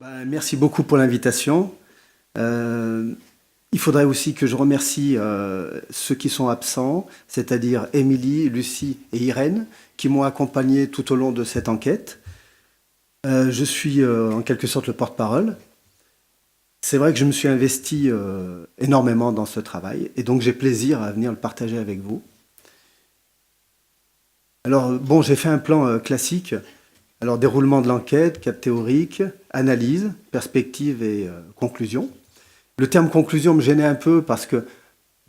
Merci beaucoup pour l'invitation. Il faudrait aussi que je remercie ceux qui sont absents, c'est-à-dire Émilie, Lucie et Irène, qui m'ont accompagné tout au long de cette enquête. Je suis en quelque sorte le porte-parole. C'est vrai que je me suis investi énormément dans ce travail et donc j'ai plaisir à venir le partager avec vous. Alors, bon, j'ai fait un plan classique. Alors, déroulement de l'enquête, cap théorique, analyse, perspective et conclusion. Le terme conclusion me gênait un peu parce que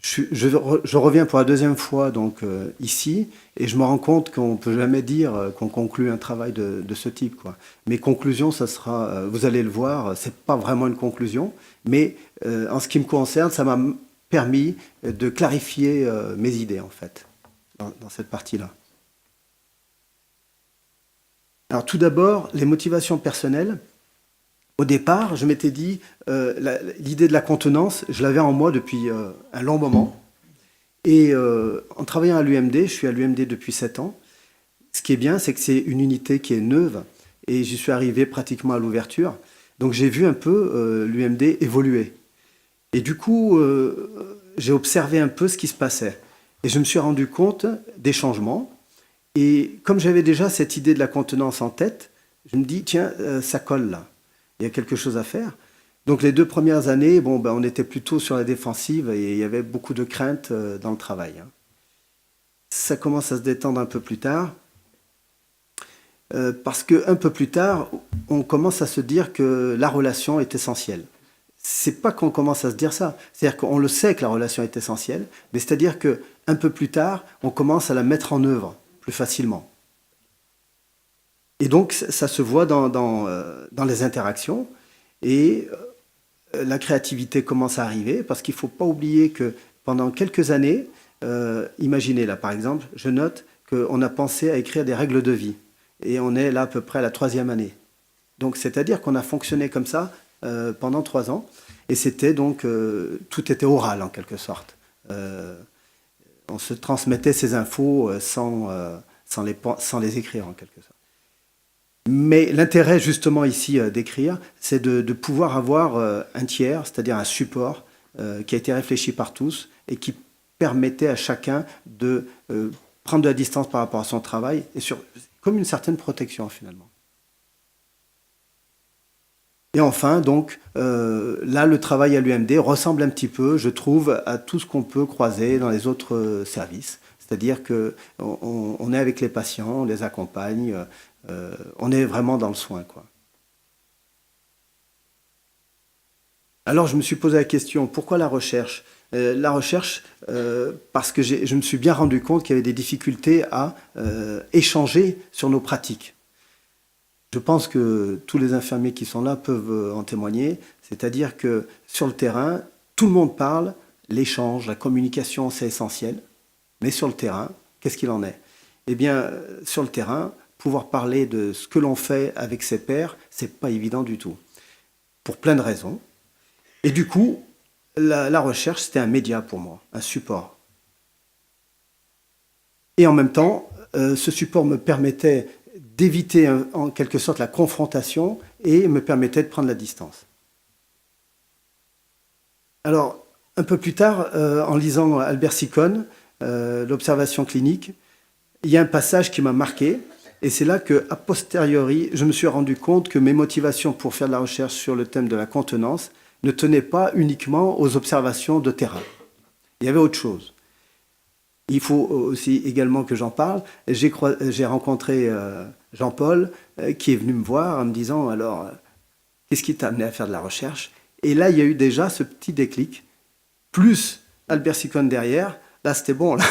je reviens pour la deuxième fois donc ici et je me rends compte qu'on ne peut jamais dire qu'on conclut un travail de ce type, quoi. Mes conclusions, ça sera, vous allez le voir, c'est pas vraiment une conclusion, mais en ce qui me concerne, ça m'a permis de clarifier mes idées en fait dans cette partie-là. Alors tout d'abord, les motivations personnelles. Au départ, je m'étais dit, l'idée de la contenance, je l'avais en moi depuis un long moment. Et en travaillant à l'UMD, je suis à l'UMD depuis 7 ans, ce qui est bien, c'est que c'est une unité qui est neuve, et j'y suis arrivé pratiquement à l'ouverture. Donc j'ai vu un peu l'UMD évoluer. Et du coup, j'ai observé un peu ce qui se passait. Et je me suis rendu compte des changements. Et comme j'avais déjà cette idée de la contenance en tête, je me dis, tiens, ça colle là. Il y a quelque chose à faire. Donc les 2 premières années, bon, on était plutôt sur la défensive et il y avait beaucoup de craintes dans le travail. Ça commence à se détendre un peu plus tard, parce qu'un peu plus tard, on commence à se dire que la relation est essentielle. C'est pas qu'on commence à se dire ça, c'est-à-dire qu'on le sait que la relation est essentielle, mais c'est-à-dire qu'un peu plus tard, on commence à la mettre en œuvre plus facilement. Et donc, ça se voit dans les interactions. Et la créativité commence à arriver, parce qu'il ne faut pas oublier que pendant quelques années, imaginez là par exemple, je note qu'on a pensé à écrire des règles de vie. Et on est là à peu près à la 3e année. Donc, c'est-à-dire qu'on a fonctionné comme ça pendant 3 ans. Et c'était donc, tout était oral en quelque sorte. On se transmettait ces infos sans les écrire en quelque sorte. Mais l'intérêt justement ici d'écrire, c'est de pouvoir avoir un tiers, c'est-à-dire un support qui a été réfléchi par tous et qui permettait à chacun de prendre de la distance par rapport à son travail et comme une certaine protection finalement. Et enfin, donc, là, le travail à l'UMD ressemble un petit peu, je trouve, à tout ce qu'on peut croiser dans les autres services. C'est-à-dire qu'on est avec les patients, on les accompagne, on est vraiment dans le soin, quoi. Alors, je me suis posé la question, pourquoi la recherche ? La recherche, parce que je me suis bien rendu compte qu'il y avait des difficultés à échanger sur nos pratiques. Je pense que tous les infirmiers qui sont là peuvent en témoigner, c'est-à-dire que sur le terrain, tout le monde parle, l'échange, la communication, c'est essentiel, mais sur le terrain, qu'est-ce qu'il en est ? Eh bien, sur le terrain, pouvoir parler de ce que l'on fait avec ses pairs, c'est pas évident du tout, pour plein de raisons. Et du coup, la recherche, c'était un média pour moi, un support. Et en même temps, ce support me permettait d'éviter en quelque sorte la confrontation et me permettait de prendre la distance. Alors, un peu plus tard, en lisant Albert Sicone, l'observation clinique, il y a un passage qui m'a marqué, et c'est là qu'à posteriori, je me suis rendu compte que mes motivations pour faire de la recherche sur le thème de la contenance ne tenaient pas uniquement aux observations de terrain. Il y avait autre chose. Il faut aussi également que j'en parle. J'ai rencontré Jean-Paul qui est venu me voir en me disant « Alors, qu'est-ce qui t'a amené à faire de la recherche ?» Et là, il y a eu déjà ce petit déclic, plus Albert Sicone derrière. Là, c'était bon, là.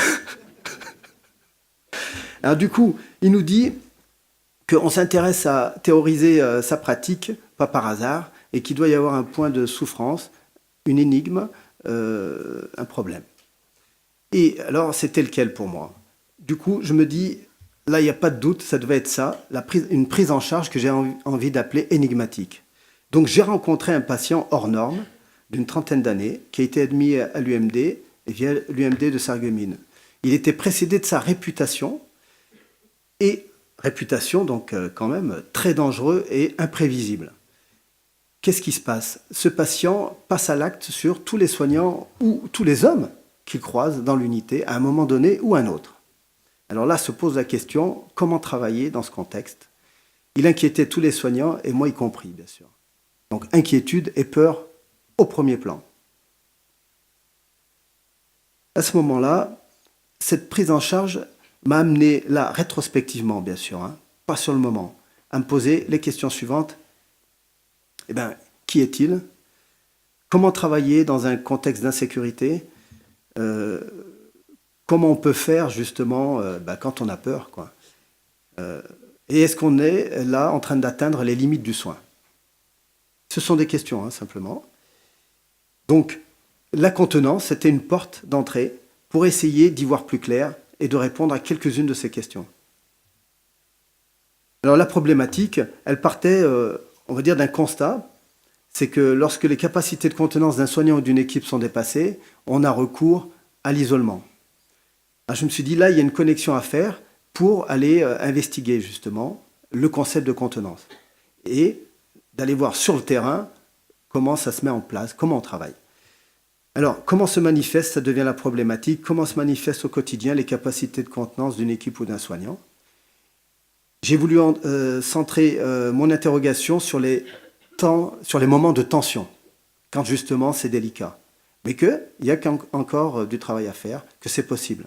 Alors du coup, il nous dit qu'on s'intéresse à théoriser sa pratique, pas par hasard, et qu'il doit y avoir un point de souffrance, une énigme, un problème. Et alors, c'était lequel pour moi ? Du coup, je me dis, là, il n'y a pas de doute, ça devait être ça, une prise en charge que j'ai envie d'appeler énigmatique. Donc, j'ai rencontré un patient hors norme, d'une 30aine d'années, qui a été admis à l'UMD, et via l'UMD de Sarreguemines. Il était précédé de sa réputation, et réputation, donc, quand même, très dangereux et imprévisible. qu'est-ce qui se passe? Ce patient passe à l'acte sur tous les soignants ou tous les hommes qu'il croise dans l'unité à un moment donné ou un autre. Alors là se pose la question, comment travailler dans ce contexte? Il inquiétait tous les soignants, et moi y compris, bien sûr. Donc inquiétude et peur au premier plan. À ce moment-là, cette prise en charge m'a amené, là, rétrospectivement, bien sûr, hein, pas sur le moment, à me poser les questions suivantes. Eh bien, qui est-il? Comment travailler dans un contexte d'insécurité? Comment on peut faire, justement, quand on a peur, quoi. Et est-ce qu'on est là en train d'atteindre les limites du soin? Ce sont des questions, hein, simplement. Donc, la contenance, c'était une porte d'entrée pour essayer d'y voir plus clair et de répondre à quelques-unes de ces questions. Alors, la problématique, elle partait, on va dire, d'un constat, c'est que lorsque les capacités de contenance d'un soignant ou d'une équipe sont dépassées, on a recours à l'isolement. Alors, je me suis dit, là, il y a une connexion à faire pour aller investiguer, justement, le concept de contenance et d'aller voir sur le terrain comment ça se met en place, comment on travaille. Alors, comment se manifeste, ça devient la problématique, comment se manifestent au quotidien les capacités de contenance d'une équipe ou d'un soignant. J'ai voulu centrer mon interrogation sur les moments de tension, quand justement c'est délicat, mais qu'il y a encore du travail à faire, que c'est possible.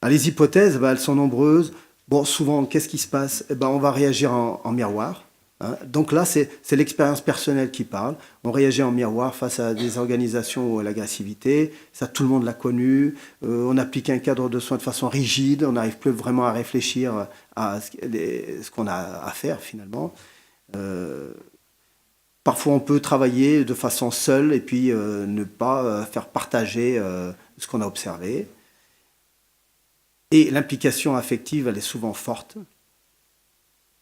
Alors, les hypothèses, elles sont nombreuses. Bon, souvent, qu'est-ce qui se passe? On va réagir en miroir. Hein. Donc là, c'est l'expérience personnelle qui parle. On réagit en miroir face à des organisations où l'agressivité, ça tout le monde l'a connu. On applique un cadre de soins de façon rigide, on n'arrive plus vraiment à réfléchir à ce qu'on a à faire finalement. Parfois, on peut travailler de façon seule et puis ne pas faire partager ce qu'on a observé. Et l'implication affective, elle est souvent forte.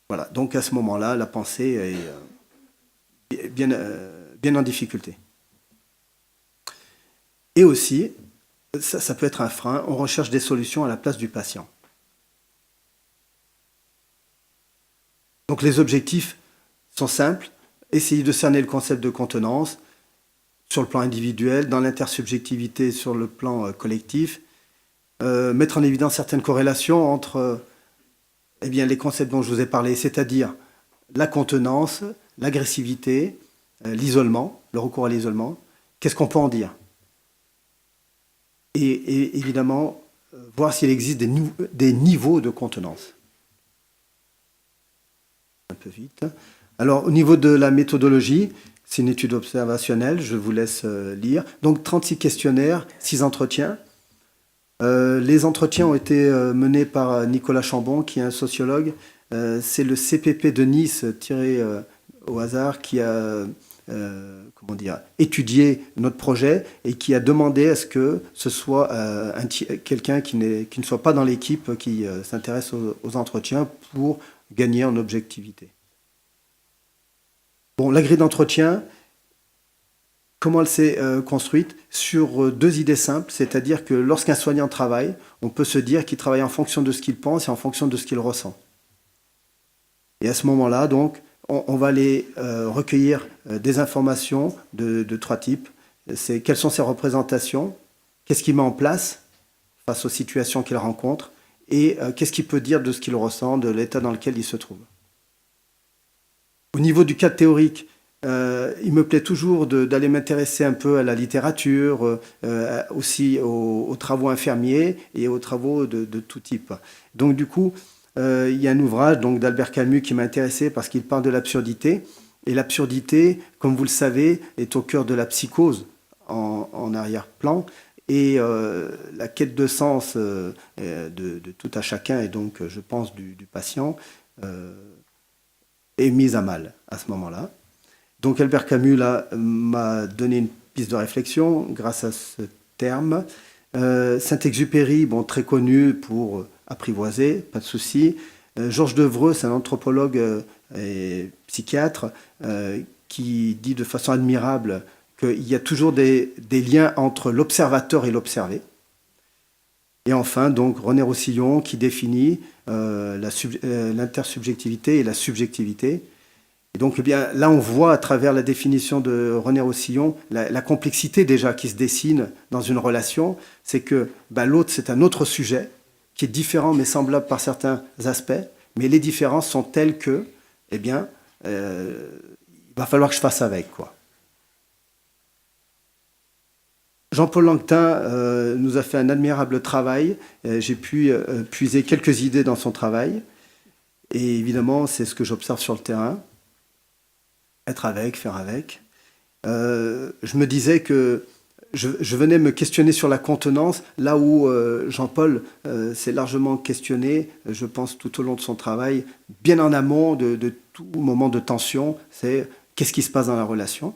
Voilà, donc à ce moment-là, la pensée est bien en difficulté. Et aussi, ça peut être un frein, on recherche des solutions à la place du patient. Donc les objectifs sont simples, essayer de cerner le concept de contenance sur le plan individuel, dans l'intersubjectivité sur le plan collectif, mettre en évidence certaines corrélations entre les concepts dont je vous ai parlé, c'est-à-dire la contenance, l'agressivité, l'isolement, le recours à l'isolement. Qu'est-ce qu'on peut en dire? Et évidemment, voir s'il existe des niveaux de contenance. Un peu vite. Alors, au niveau de la méthodologie, c'est une étude observationnelle, je vous laisse lire. Donc, 36 questionnaires, 6 entretiens. Les entretiens ont été menés par Nicolas Chambon, qui est un sociologue. C'est le CPP de Nice, tiré au hasard, qui a étudié notre projet et qui a demandé à ce que ce soit quelqu'un qui ne soit pas dans l'équipe qui s'intéresse aux entretiens pour gagner en objectivité. Bon, la grille d'entretien, comment elle s'est construite? Sur 2 idées simples, c'est-à-dire que lorsqu'un soignant travaille, on peut se dire qu'il travaille en fonction de ce qu'il pense et en fonction de ce qu'il ressent. Et à ce moment-là, donc, on va aller recueillir des informations de 3 types. C'est quelles sont ses représentations, qu'est-ce qu'il met en place face aux situations qu'il rencontre, et qu'est-ce qu'il peut dire de ce qu'il ressent, de l'état dans lequel il se trouve. Au niveau du cadre théorique, il me plaît toujours d'aller m'intéresser un peu à la littérature, aussi aux travaux infirmiers et aux travaux de tout type. Donc du coup, il y a un ouvrage d'Albert Camus qui m'a intéressé parce qu'il parle de l'absurdité. Et l'absurdité, comme vous le savez, est au cœur de la psychose en arrière-plan. Et la quête de sens de tout à chacun, et donc je pense du patient, est mise à mal à ce moment-là. Donc Albert Camus m'a donné une piste de réflexion grâce à ce terme. Saint-Exupéry, très connu pour apprivoiser, pas de souci. Georges Devreux, c'est un anthropologue et psychiatre qui dit de façon admirable qu'il y a toujours des liens entre l'observateur et l'observé. Et enfin, donc, René Roussillon qui définit l'intersubjectivité et la subjectivité. Et donc, eh bien, là, on voit à travers la définition de René Rossillon la complexité déjà qui se dessine dans une relation. C'est que l'autre, c'est un autre sujet qui est différent mais semblable par certains aspects. Mais les différences sont telles que, eh bien, il va falloir que je fasse avec, quoi. Jean-Paul Langtin nous a fait un admirable travail. J'ai pu puiser quelques idées dans son travail. Et évidemment, c'est ce que j'observe sur le terrain. Être avec, faire avec. Je me disais que je venais me questionner sur la contenance, là où Jean-Paul s'est largement questionné, je pense, tout au long de son travail, bien en amont de tout moment de tension, c'est qu'est-ce qui se passe dans la relation.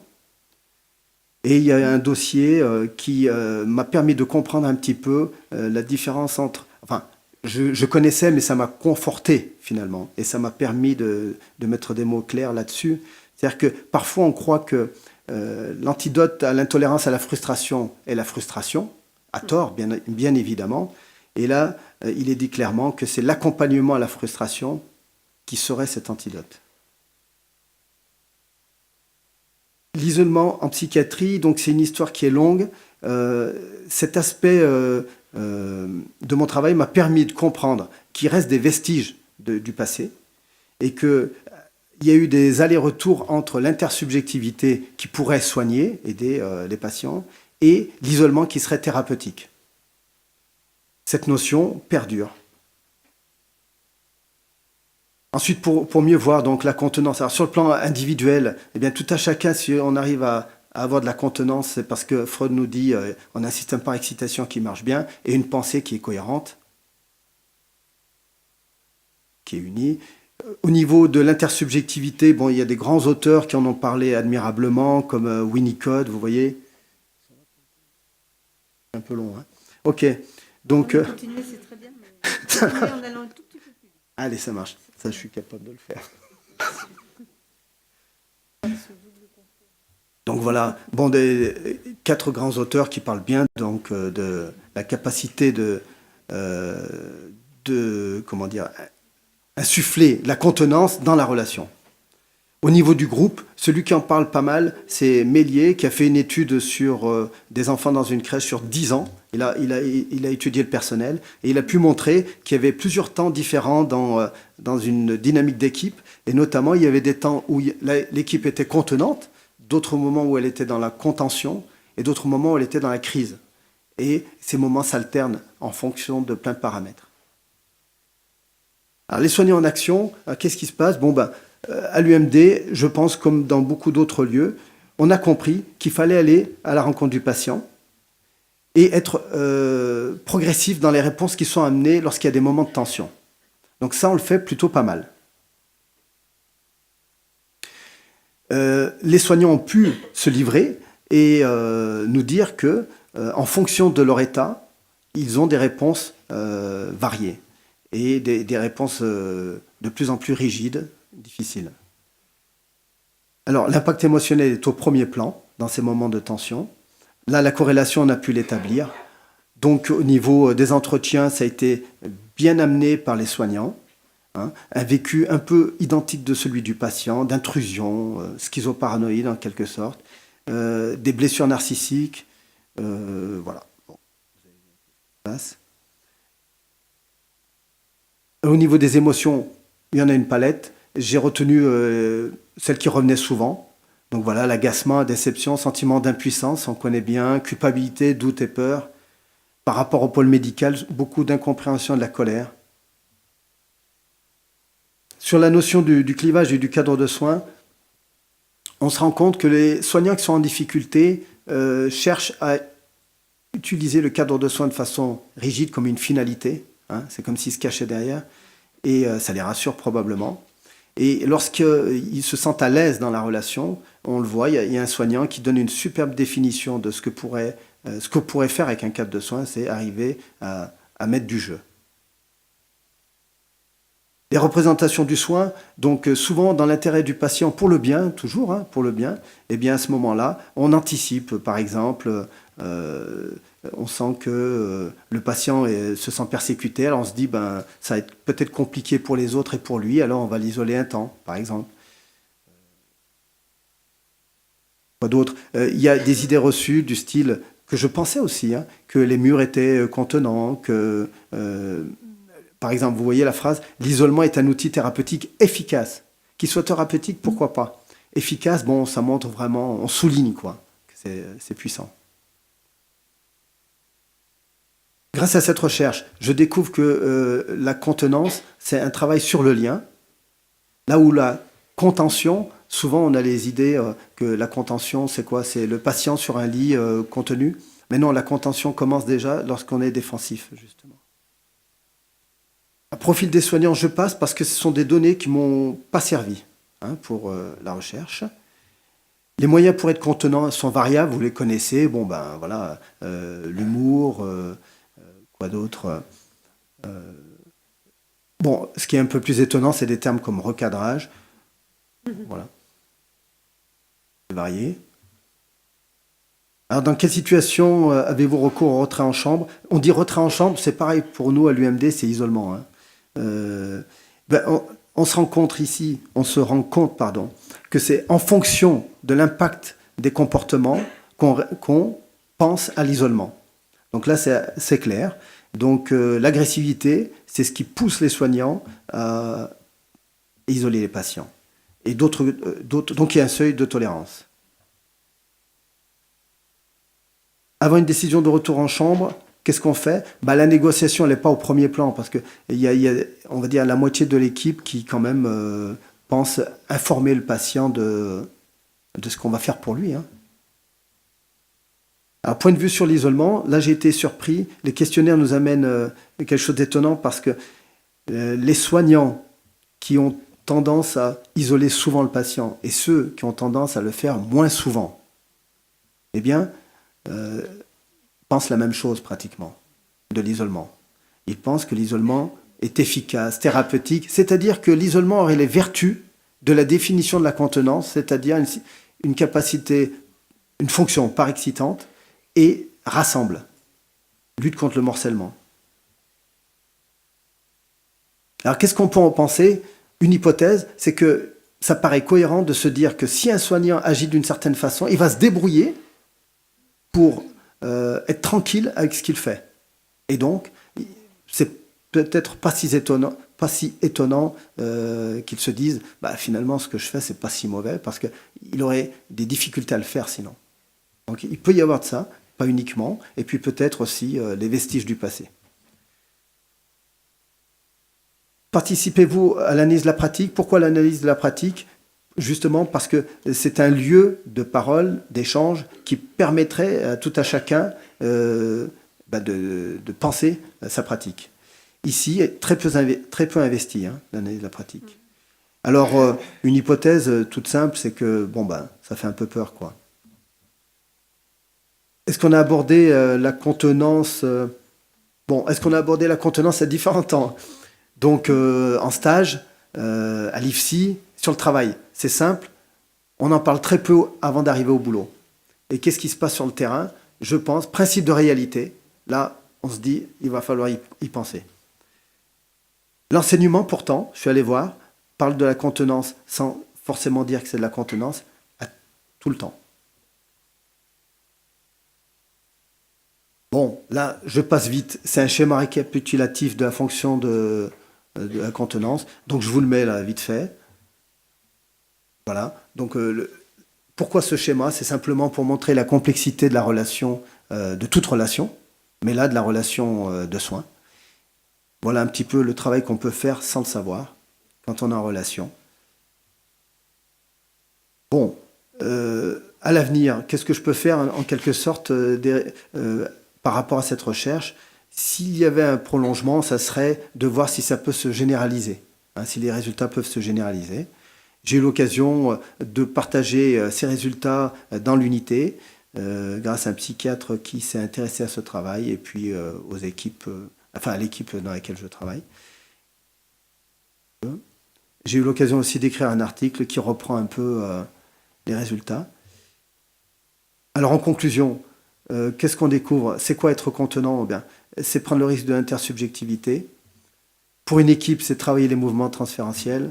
Et il y a un dossier qui m'a permis de comprendre un petit peu la différence entre... Enfin, je connaissais, mais ça m'a conforté, finalement. Et ça m'a permis de mettre des mots clairs là-dessus. C'est-à-dire que parfois, on croit que l'antidote à l'intolérance à la frustration est la frustration, à tort, bien évidemment. Et là, il est dit clairement que c'est l'accompagnement à la frustration qui serait cet antidote. L'isolement en psychiatrie, donc c'est une histoire qui est longue. Cet aspect de mon travail m'a permis de comprendre qu'il reste des vestiges du passé et qu'il y a eu des allers-retours entre l'intersubjectivité qui pourrait soigner, aider les patients, et l'isolement qui serait thérapeutique. Cette notion perdure. Ensuite, pour mieux voir donc la contenance. Alors, sur le plan individuel, eh bien, tout à chacun, si on arrive à avoir de la contenance, c'est parce que Freud nous dit on a un système par excitation qui marche bien et une pensée qui est cohérente, qui est unie. Au niveau de l'intersubjectivité, bon, il y a des grands auteurs qui en ont parlé admirablement, comme Winnicott, vous voyez. C'est un peu long, hein. Ok. Donc, continuer, c'est très bien, mais continuer en allant un tout petit peu plus vite. Allez, ça marche. Ça, je suis capable de le faire. Donc voilà, bon, 4 grands auteurs qui parlent bien donc de la capacité de comment dire, insuffler la contenance dans la relation. Au niveau du groupe, celui qui en parle pas mal, c'est Méliès, qui a fait une étude sur des enfants dans une crèche sur 10 ans. Il a étudié le personnel et il a pu montrer qu'il y avait plusieurs temps différents dans une dynamique d'équipe. Et notamment, il y avait des temps où l'équipe était contenante, d'autres moments où elle était dans la contention et d'autres moments où elle était dans la crise. Et ces moments s'alternent en fonction de plein de paramètres. Alors, les soignants en action, qu'est-ce qui se passe? Bon, à l'UMD, je pense, comme dans beaucoup d'autres lieux, on a compris qu'il fallait aller à la rencontre du patient et être progressif dans les réponses qui sont amenées lorsqu'il y a des moments de tension. Donc ça, on le fait plutôt pas mal. Les soignants ont pu se livrer et nous dire que, en fonction de leur état, ils ont des réponses variées et des réponses de plus en plus rigides, difficiles. Alors, l'impact émotionnel est au premier plan dans ces moments de tension. Là, la corrélation, on a pu l'établir. Donc, au niveau des entretiens, ça a été bien amené par les soignants. Un vécu un peu identique de celui du patient, d'intrusion, schizoparanoïde en quelque sorte, des blessures narcissiques, voilà. Bon. Au niveau des émotions, il y en a une palette. J'ai retenu celles qui revenaient souvent. Donc voilà, l'agacement, la déception, sentiment d'impuissance, on connaît bien, culpabilité, doute et peur. Par rapport au pôle médical, beaucoup d'incompréhension et de la colère. Sur la notion du clivage et du cadre de soins, on se rend compte que les soignants qui sont en difficulté cherchent à utiliser le cadre de soins de façon rigide comme une finalité. C'est comme s'ils se cachaient derrière. Et ça les rassure probablement. Et lorsqu'ils se sentent à l'aise dans la relation, on le voit, il y a un soignant qui donne une superbe définition de ce que pourrait faire avec un cadre de soins, c'est arriver à mettre du jeu. Les représentations du soin, donc souvent dans l'intérêt du patient pour le bien, toujours pour le bien, et bien à ce moment-là, on anticipe, par exemple, on sent que le patient se sent persécuté, alors on se dit ça va être peut-être compliqué pour les autres et pour lui, alors on va l'isoler un temps, par exemple. Quoi d'autre? Il y a des idées reçues du style, que je pensais aussi, hein, que les murs étaient contenants, que, par exemple, vous voyez la phrase, l'isolement est un outil thérapeutique efficace. Qu'il soit thérapeutique, pourquoi pas? Efficace, bon, ça montre vraiment, on souligne quoi, que c'est puissant. Grâce à cette recherche, je découvre que la contenance, c'est un travail sur le lien, là où la contention, souvent on a les idées que la contention, c'est quoi? C'est le patient sur un lit contenu. Mais non, la contention commence déjà lorsqu'on est défensif, justement. Un profil des soignants, je passe parce que ce sont des données qui ne m'ont pas servi hein, pour la recherche. Les moyens pour être contenant sont variables, vous les connaissez. Bon, ben voilà, l'humour, quoi d'autre Bon, ce qui est un peu plus étonnant, c'est des termes comme recadrage. Voilà. C'est varié. Alors, dans quelle situation avez-vous recours au retrait en chambre? On dit retrait en chambre, c'est pareil pour nous à l'UMD, c'est isolement. Hein. On se rend compte ici, que c'est en fonction de l'impact des comportements qu'on pense à l'isolement. Donc là, c'est clair. Donc l'agressivité, c'est ce qui pousse les soignants à isoler les patients. Et donc il y a un seuil de tolérance. Avant une décision de retour en chambre, qu'est-ce qu'on fait? La négociation, elle n'est pas au premier plan parce qu'il y a, on va dire, la moitié de l'équipe qui, quand même, pense informer le patient de ce qu'on va faire pour lui. Hein. Alors, point de vue sur l'isolement, là, j'ai été surpris. Les questionnaires nous amènent quelque chose d'étonnant parce que les soignants qui ont tendance à isoler souvent le patient et ceux qui ont tendance à le faire moins souvent, eh bien, pensent la même chose pratiquement de l'isolement. Ils pensent que l'isolement est efficace, thérapeutique, c'est-à-dire que l'isolement aurait les vertus de la définition de la contenance, c'est-à-dire une capacité, une fonction parexcitante et rassemble, lutte contre le morcellement. Alors qu'est-ce qu'on peut en penser? Une hypothèse, c'est que ça paraît cohérent de se dire que si un soignant agit d'une certaine façon, il va se débrouiller pour être tranquille avec ce qu'il fait. Et donc, c'est peut-être pas si étonnant qu'ils se disent finalement, ce que je fais, c'est pas si mauvais, parce qu'il aurait des difficultés à le faire sinon. Donc, il peut y avoir de ça, pas uniquement, et puis peut-être aussi les vestiges du passé. Participez-vous à l'analyse de la pratique? Pourquoi l'analyse de la pratique? Justement parce que c'est un lieu de parole, d'échange, qui permettrait à tout à chacun de penser sa pratique. Ici, très peu investi, hein, l'analyse de la pratique. Alors, une hypothèse toute simple, c'est que ça fait un peu peur, quoi. Est-ce qu'on a abordé la contenance est-ce qu'on a abordé la contenance à différents temps? Donc, en stage, à l'IFSI, sur le travail, c'est simple, on en parle très peu avant d'arriver au boulot. Et qu'est-ce qui se passe sur le terrain? Je pense, principe de réalité, là, on se dit, il va falloir y penser. L'enseignement, pourtant, je suis allé voir, parle de la contenance sans forcément dire que c'est de la contenance, tout le temps. Bon, là, je passe vite, c'est un schéma récapitulatif de la fonction de la contenance, donc je vous le mets là, vite fait. Voilà, donc pourquoi ce schéma? C'est simplement pour montrer la complexité de la relation, de toute relation, mais là de la relation de soins. Voilà un petit peu le travail qu'on peut faire sans le savoir, quand on est en relation. Bon, à l'avenir, qu'est-ce que je peux faire en quelque sorte par rapport à cette recherche? S'il y avait un prolongement, ça serait de voir si ça peut se généraliser, hein, si les résultats peuvent se généraliser. J'ai eu l'occasion de partager ces résultats dans l'unité grâce à un psychiatre qui s'est intéressé à ce travail et puis aux équipes, à l'équipe dans laquelle je travaille. J'ai eu l'occasion aussi d'écrire un article qui reprend un peu les résultats. Alors en conclusion, qu'est-ce qu'on découvre? C'est quoi être contenant? Bien, c'est prendre le risque de l'intersubjectivité. Pour une équipe, c'est travailler les mouvements transférentiels.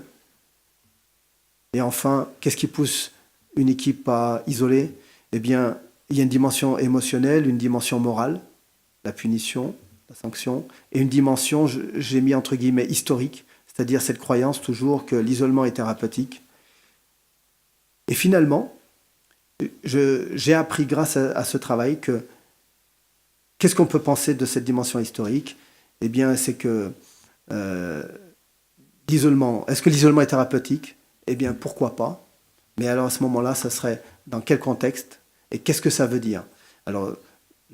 Et enfin, qu'est-ce qui pousse une équipe à isoler? eh bien, il y a une dimension émotionnelle, une dimension morale, la punition, la sanction, et une dimension, j'ai mis entre guillemets, historique, c'est-à-dire cette croyance toujours que l'isolement est thérapeutique. Et finalement, j'ai appris grâce à ce travail que qu'est-ce qu'on peut penser de cette dimension historique? Eh bien, c'est que l'isolement, est-ce que l'isolement est thérapeutique? Eh bien, pourquoi pas? Mais alors à ce moment-là, ça serait dans quel contexte? Et qu'est-ce que ça veut dire? Alors,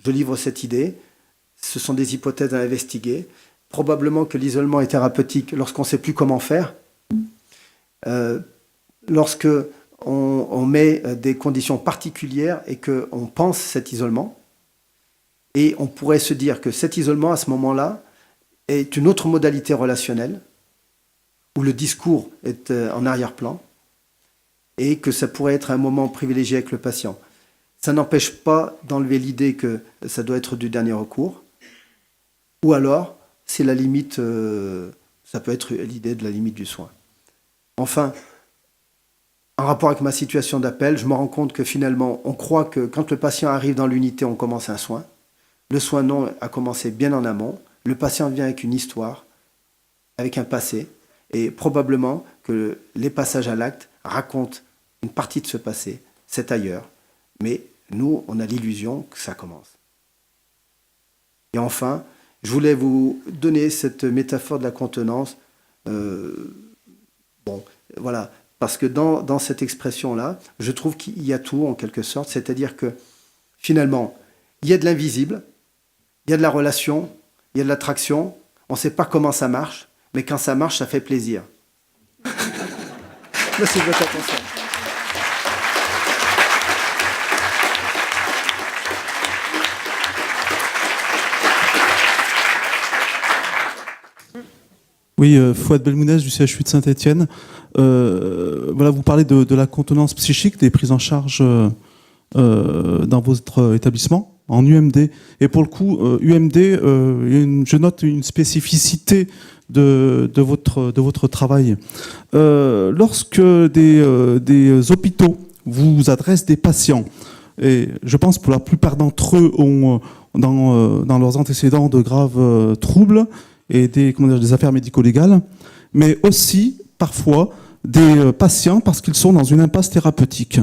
je livre cette idée. Ce sont des hypothèses à investiguer. Probablement que l'isolement est thérapeutique lorsqu'on ne sait plus comment faire. Lorsque on met des conditions particulières et qu'on pense cet isolement. Et on pourrait se dire que cet isolement, à ce moment-là, est une autre modalité relationnelle, où le discours est en arrière-plan, et que ça pourrait être un moment privilégié avec le patient. Ça n'empêche pas d'enlever l'idée que ça doit être du dernier recours, ou alors, c'est la limite, ça peut être l'idée de la limite du soin. Enfin, en rapport avec ma situation d'appel, je me rends compte que finalement, on croit que quand le patient arrive dans l'unité, on commence un soin. Le soin non a commencé bien en amont. Le patient vient avec une histoire, avec un passé, et probablement que les passages à l'acte racontent une partie de ce passé. C'est ailleurs. Mais nous, on a l'illusion que ça commence. Et enfin, je voulais vous donner cette métaphore de la contenance. Voilà. Parce que dans cette expression-là, je trouve qu'il y a tout, en quelque sorte. C'est-à-dire que, finalement, il y a de l'invisible, il y a de la relation, il y a de l'attraction. On ne sait pas comment ça marche, mais quand ça marche, ça fait plaisir. Merci de votre attention. Oui, Fouad Belmounez du CHU de Saint-Étienne. Voilà, vous parlez de la contenance psychique, des prises en charge dans votre établissement, en UMD. Et pour le coup, UMD, je note une spécificité de votre travail. Lorsque des hôpitaux vous adressent des patients, et je pense pour la plupart d'entre eux ont dans leurs antécédents de graves troubles, et des affaires médico-légales, mais aussi parfois des patients parce qu'ils sont dans une impasse thérapeutique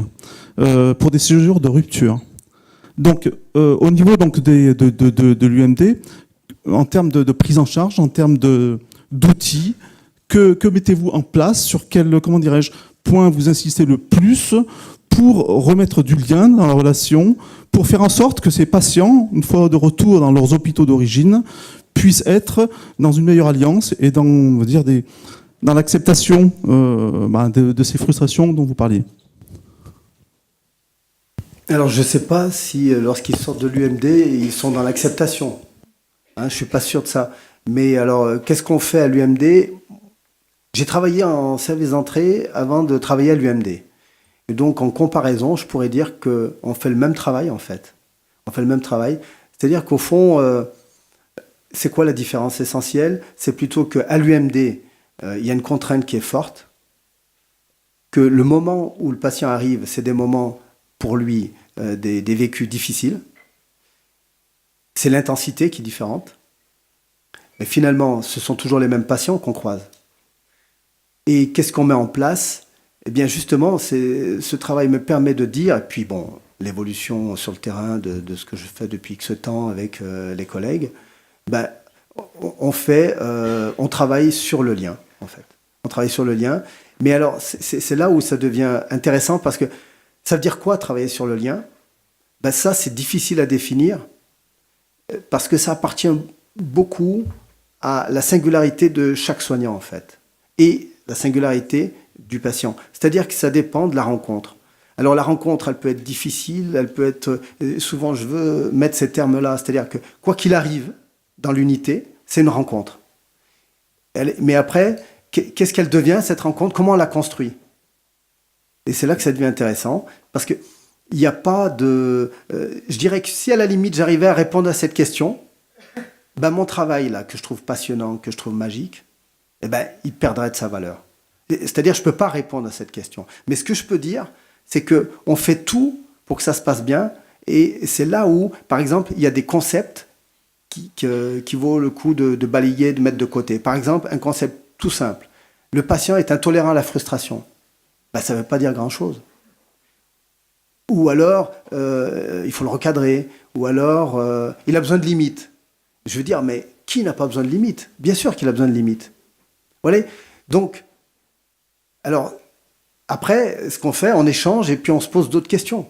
pour des séjours de rupture. Donc, au niveau donc, de l'UMD, en termes de prise en charge, en termes d'outils, que mettez-vous en place? Sur quel, point vous insistez le plus pour remettre du lien dans la relation, pour faire en sorte que ces patients, une fois de retour dans leurs hôpitaux d'origine, puissent être dans une meilleure alliance et dans, on va dire, dans l'acceptation de ces frustrations dont vous parliez? Alors, je ne sais pas si, lorsqu'ils sortent de l'UMD, ils sont dans l'acceptation. Je ne suis pas sûr de ça. Mais alors, qu'est-ce qu'on fait à l'UMD? J'ai travaillé en service d'entrée avant de travailler à l'UMD. Et donc, en comparaison, je pourrais dire qu'on fait le même travail, en fait. On fait le même travail. C'est-à-dire qu'au fond... c'est quoi la différence essentielle? C'est plutôt qu'à l'UMD, il y a une contrainte qui est forte, que le moment où le patient arrive, c'est des moments, pour lui, des vécus difficiles. C'est l'intensité qui est différente. Mais finalement, ce sont toujours les mêmes patients qu'on croise. Et qu'est-ce qu'on met en place? Eh bien, justement, ce travail me permet de dire, et puis bon, l'évolution sur le terrain de ce que je fais depuis X temps avec les collègues, on travaille sur le lien, en fait. On travaille sur le lien. Mais alors, c'est là où ça devient intéressant, parce que ça veut dire quoi, travailler sur le lien? Ça, c'est difficile à définir, parce que ça appartient beaucoup à la singularité de chaque soignant, en fait, et la singularité du patient. C'est-à-dire que ça dépend de la rencontre. Alors la rencontre, elle peut être difficile, elle peut être... Souvent, je veux mettre ces termes-là, c'est-à-dire que quoi qu'il arrive dans l'unité, c'est une rencontre. Mais après, qu'est-ce qu'elle devient, cette rencontre? Comment on la construit? Et c'est là que ça devient intéressant, parce qu'il n'y a pas de... je dirais que si à la limite, j'arrivais à répondre à cette question, mon travail, là, que je trouve passionnant, que je trouve magique, il perdrait de sa valeur. C'est-à-dire, je ne peux pas répondre à cette question. Mais ce que je peux dire, c'est qu'on fait tout pour que ça se passe bien. Et c'est là où, par exemple, il y a des concepts qui vaut le coup de balayer, de mettre de côté. Par exemple, un concept tout simple. Le patient est intolérant à la frustration. Ben, ça ne veut pas dire grand-chose. Ou alors, il faut le recadrer. Ou alors, il a besoin de limites. Je veux dire, mais qui n'a pas besoin de limites? Bien sûr qu'il a besoin de limites. Vous voyez? Donc, alors, après, ce qu'on fait, on échange et puis on se pose d'autres questions.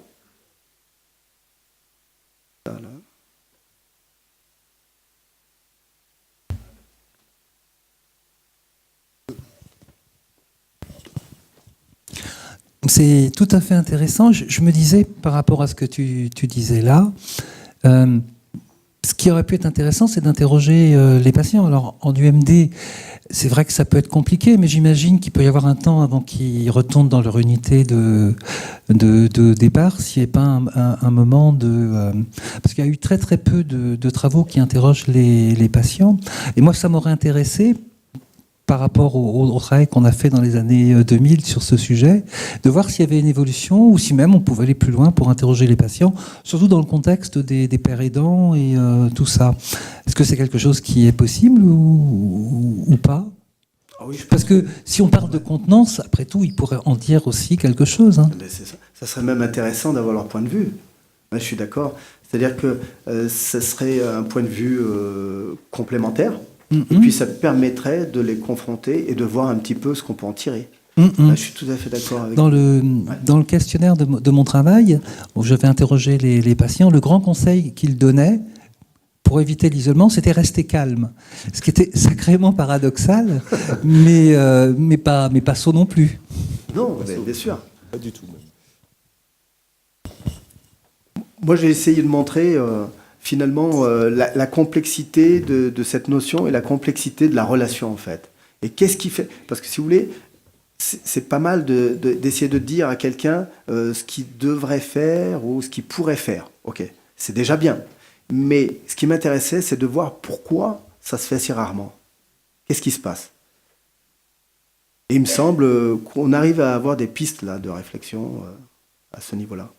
Voilà. C'est tout à fait intéressant. Je me disais, par rapport à ce que tu disais là, ce qui aurait pu être intéressant, c'est d'interroger les patients. Alors, en UMD, c'est vrai que ça peut être compliqué, mais j'imagine qu'il peut y avoir un temps avant qu'ils retournent dans leur unité de départ, s'il n'y a pas un moment de... parce qu'il y a eu très très peu de travaux qui interrogent les patients. Et moi, ça m'aurait intéressé, par rapport au travail qu'on a fait dans les années 2000 sur ce sujet, de voir s'il y avait une évolution ou si même on pouvait aller plus loin pour interroger les patients, surtout dans le contexte des pères aidants et tout ça. Est-ce que c'est quelque chose qui est possible ou pas? Ah oui, Parce que si on parle de contenance, après tout, ils pourraient en dire aussi quelque chose. Hein. C'est ça. Ça serait même intéressant d'avoir leur point de vue. Ouais, je suis d'accord. C'est-à-dire que ce serait un point de vue complémentaire. Et puis ça permettrait de les confronter et de voir un petit peu ce qu'on peut en tirer. Là, je suis tout à fait d'accord avec dans le questionnaire de mon travail, où j'avais interrogé les patients, le grand conseil qu'ils donnaient pour éviter l'isolement, c'était rester calme. Ce qui était sacrément paradoxal, mais pas sot non plus. Non, bien sûr. Pas du tout. Moi, j'ai essayé de montrer finalement la complexité de cette notion et la complexité de la relation, en fait. Et qu'est-ce qui fait... Parce que si vous voulez, c'est pas mal d'essayer de dire à quelqu'un ce qu'il devrait faire ou ce qu'il pourrait faire. Ok, c'est déjà bien. Mais ce qui m'intéressait, c'est de voir pourquoi ça se fait si rarement. Qu'est-ce qui se passe? Et il me semble qu'on arrive à avoir des pistes là, de réflexion à ce niveau-là.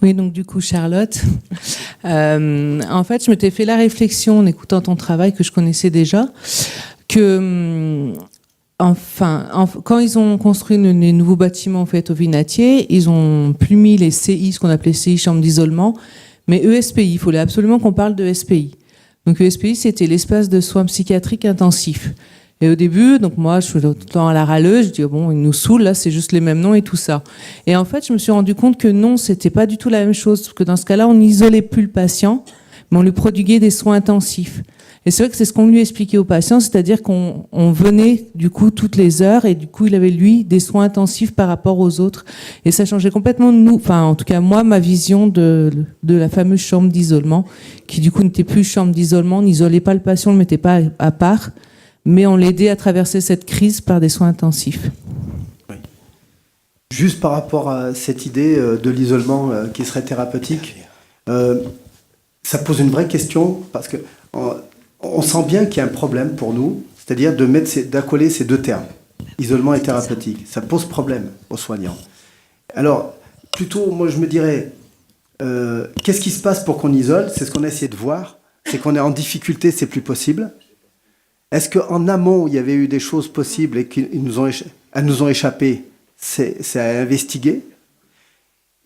Oui, donc du coup, Charlotte, en fait, je m'étais fait la réflexion en écoutant ton travail que je connaissais déjà, que quand ils ont construit les nouveaux bâtiments en fait, au Vinatier, ils ont plus mis les CI, ce qu'on appelait CI, chambre d'isolement, mais ESPI, il fallait absolument qu'on parle de ESPI. Donc ESPI, c'était l'espace de soins psychiatriques intensifs. Et au début, donc moi, je suis tout le temps à la râleuse, je dis, bon, ils nous saoulent, là, c'est juste les mêmes noms et tout ça. Et en fait, je me suis rendu compte que non, c'était pas du tout la même chose, parce que dans ce cas-là, on n'isolait plus le patient, mais on lui prodiguait des soins intensifs. Et c'est vrai que c'est ce qu'on lui expliquait au patient, c'est-à-dire qu'on venait, du coup, toutes les heures, et du coup, il avait, lui, des soins intensifs par rapport aux autres. Et ça changeait complètement en tout cas, moi, ma vision de la fameuse chambre d'isolement, qui, du coup, n'était plus chambre d'isolement, on n'isolait pas le patient, on ne le mettait pas à part, mais on l'aidait à traverser cette crise par des soins intensifs. Oui. Juste par rapport à cette idée de l'isolement qui serait thérapeutique, ça pose une vraie question, parce que on sent bien qu'il y a un problème pour nous, c'est-à-dire d'accoler ces deux termes, isolement et thérapeutique. Ça pose problème aux soignants. Alors, plutôt, moi je me dirais, qu'est-ce qui se passe pour qu'on isole? C'est ce qu'on a essayé de voir, c'est qu'on est en difficulté, c'est plus possible. Est-ce qu'en amont, il y avait eu des choses possibles et qu'elles nous ont échappé? C'est à investiguer.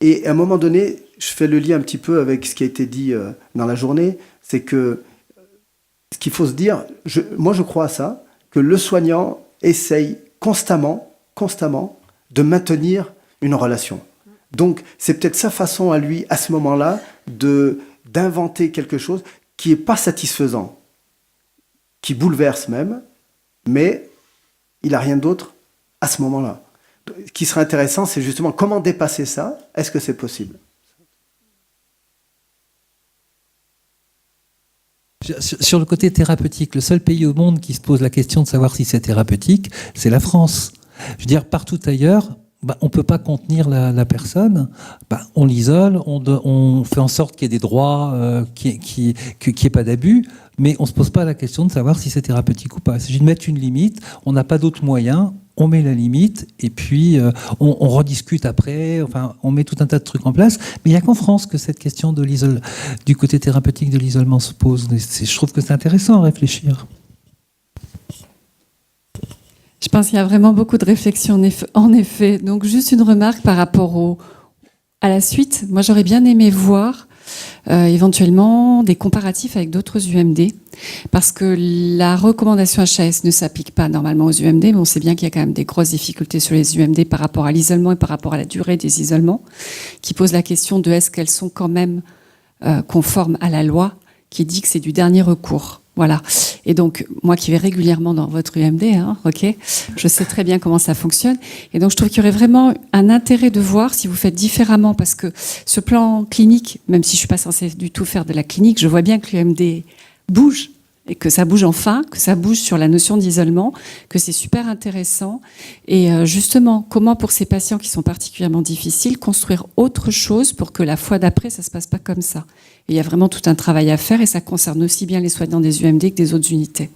Et à un moment donné, je fais le lien un petit peu avec ce qui a été dit dans la journée, c'est que ce qu'il faut se dire, moi je crois à ça, que le soignant essaye constamment de maintenir une relation. Donc c'est peut-être sa façon à lui, à ce moment-là, d'inventer quelque chose qui n'est pas satisfaisant, qui bouleverse même, mais il n'a rien d'autre à ce moment-là. Ce qui serait intéressant, c'est justement comment dépasser ça. Est-ce que c'est possible? Sur le côté thérapeutique, le seul pays au monde qui se pose la question de savoir si c'est thérapeutique, c'est la France. Je veux dire, partout ailleurs, on ne peut pas contenir la personne, on l'isole, on fait en sorte qu'il y ait des droits, qu'il n'y ait pas d'abus, mais on ne se pose pas la question de savoir si c'est thérapeutique ou pas. Il s'agit de mettre une limite, on n'a pas d'autre moyen, on met la limite et puis on rediscute après. Enfin, on met tout un tas de trucs en place. Mais il n'y a qu'en France que cette question du côté thérapeutique de l'isolement se pose. Je trouve que c'est intéressant à réfléchir. Je pense qu'il y a vraiment beaucoup de réflexions en effet. Donc juste une remarque par rapport à la suite. Moi, j'aurais bien aimé voir éventuellement des comparatifs avec d'autres UMD, parce que la recommandation HAS ne s'applique pas normalement aux UMD, mais on sait bien qu'il y a quand même des grosses difficultés sur les UMD par rapport à l'isolement et par rapport à la durée des isolements, qui pose la question de est-ce qu'elles sont quand même conformes à la loi qui dit que c'est du dernier recours. Voilà. Et donc, moi qui vais régulièrement dans votre UMD, ok, je sais très bien comment ça fonctionne. Et donc, je trouve qu'il y aurait vraiment un intérêt de voir si vous faites différemment, parce que ce plan clinique, même si je suis pas censée du tout faire de la clinique, je vois bien que l'UMD bouge, et que ça bouge enfin, que ça bouge sur la notion d'isolement, que c'est super intéressant. Et justement, comment pour ces patients qui sont particulièrement difficiles, construire autre chose pour que la fois d'après, ça se passe pas comme ça. Et il y a vraiment tout un travail à faire, et ça concerne aussi bien les soignants des UMD que des autres unités.